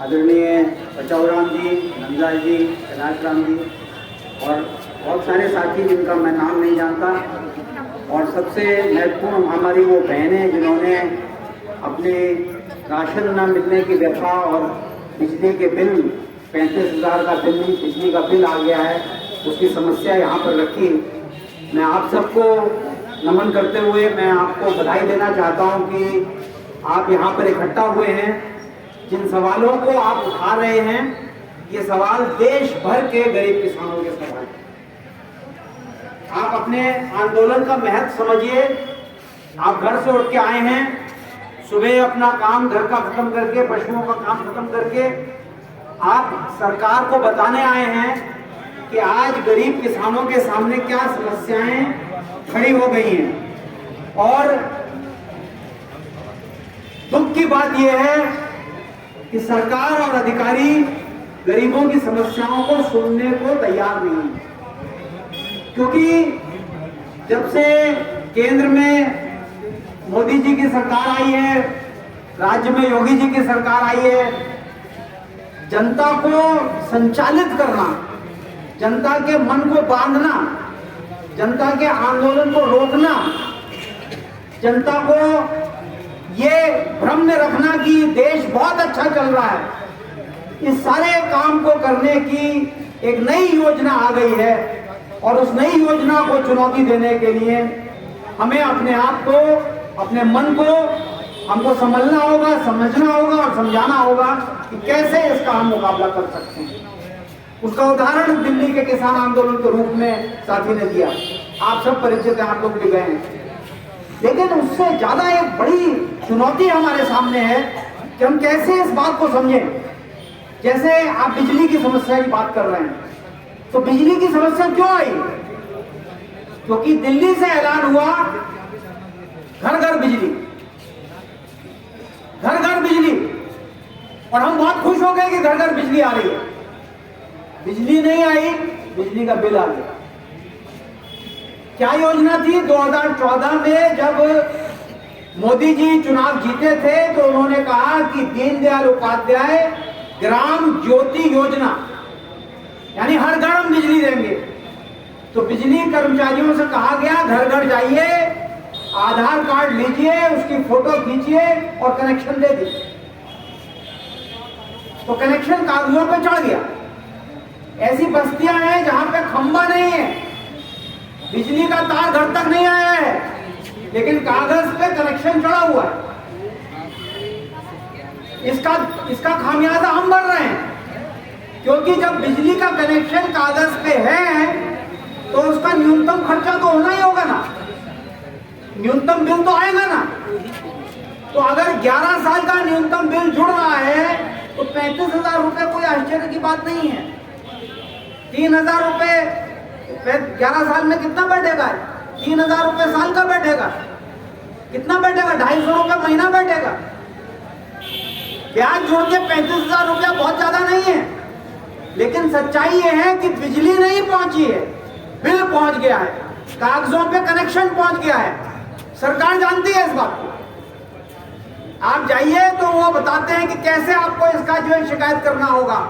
आदरणीय बचाऊराम जी, नंदलाल जी, कैलाश राम जी और बहुत सारे साथी जिनका मैं नाम नहीं जानता, और सबसे महत्वपूर्ण हमारी वो बहनें जिन्होंने अपने राशन न मिलने की व्यथा और बिजली के बिल 35,000 का बिजली का बिल आ गया है, उसकी समस्या यहाँ पर रखी। मैं आप सबको नमन करते हुए मैं आपको बधाई देना चाहता हूँ कि आप यहाँ पर इकट्ठा हुए हैं। जिन सवालों को आप उठा रहे हैं, ये सवाल देश भर के गरीब किसानों के सवाल हैं। आप अपने आंदोलन का महत्व समझिए। आप घर से उठ के आए हैं, सुबह अपना काम घर का खत्म करके, पशुओं का काम खत्म करके आप सरकार को बताने आए हैं कि आज गरीब किसानों के सामने क्या समस्याएं खड़ी हो गई हैं। और दुख की बात यह है कि सरकार और अधिकारी गरीबों की समस्याओं को सुनने को तैयार नहीं है, क्योंकि जब से केंद्र में मोदी जी की सरकार आई है, राज्य में योगी जी की सरकार आई है, जनता को संचालित करना, जनता के मन को बांधना, जनता के आंदोलन को रोकना, जनता को ये भ्रम में रखना कि देश बहुत अच्छा चल रहा है, इस सारे काम को करने की एक नई योजना आ गई है। और उस नई योजना को चुनौती देने के लिए हमें अपने आप को, अपने मन को हमको संभलना होगा, समझना होगा और समझाना होगा कि कैसे इसका हम मुकाबला कर सकते हैं। उसका उदाहरण दिल्ली के किसान आंदोलन के रूप में साथी ने दिया। आप सब परिचित हैं, आप लोग भी गए हैं। लेकिन उससे ज्यादा एक बड़ी चुनौती हमारे सामने है कि हम कैसे इस बात को समझें। जैसे आप बिजली की समस्या की बात कर रहे हैं, तो बिजली की समस्या क्यों आई? क्योंकि दिल्ली से ऐलान हुआ घर घर बिजली, घर घर बिजली, और हम बहुत खुश हो गए कि घर घर बिजली आ रही है। बिजली नहीं आई, बिजली का बिल आ गया। क्या योजना थी? 2014 में जब मोदी जी चुनाव जीते थे तो उन्होंने कहा कि दीनदयाल उपाध्याय ग्राम ज्योति योजना, यानी हर घर हम बिजली देंगे। तो बिजली कर्मचारियों से कहा गया घर घर जाइए, आधार कार्ड लीजिए, उसकी फोटो खींचिए और कनेक्शन दे दीजिए। तो कनेक्शन कागजों पे चढ़ गया। ऐसी बस्तियां हैं जहां पे खंबा नहीं है, बिजली का तार घर तक नहीं आया है, लेकिन कागज पे कनेक्शन चढ़ा हुआ है। इसका खामियाजा हम भर रहे हैं, क्योंकि जब बिजली का कनेक्शन कागज पे है तो उसका न्यूनतम खर्चा तो होना ही होगा ना, न्यूनतम बिल तो आएगा ना। तो अगर 11 साल का न्यूनतम बिल जुड़ रहा है तो 35,000 रुपए कोई आश्चर्य की बात नहीं है। 3,000 रुपए 11 साल में कितना बैठेगा? 3,000 रुपए साल का बैठेगा। कितना बैठेगा? 250 रुपए महीना बैठेगा। ब्याज जोड़ के 35,000 रुपया बहुत ज्यादा नहीं है, लेकिन सच्चाई ये है कि बिजली नहीं पहुंची है, बिल पहुंच गया है, कागजों पे कनेक्शन पहुंच गया है। सरकार जानती है इस बात को। आप जाइए तो वो बताते हैं कि कैसे आपको इसका जो है शिकायत करना होगा।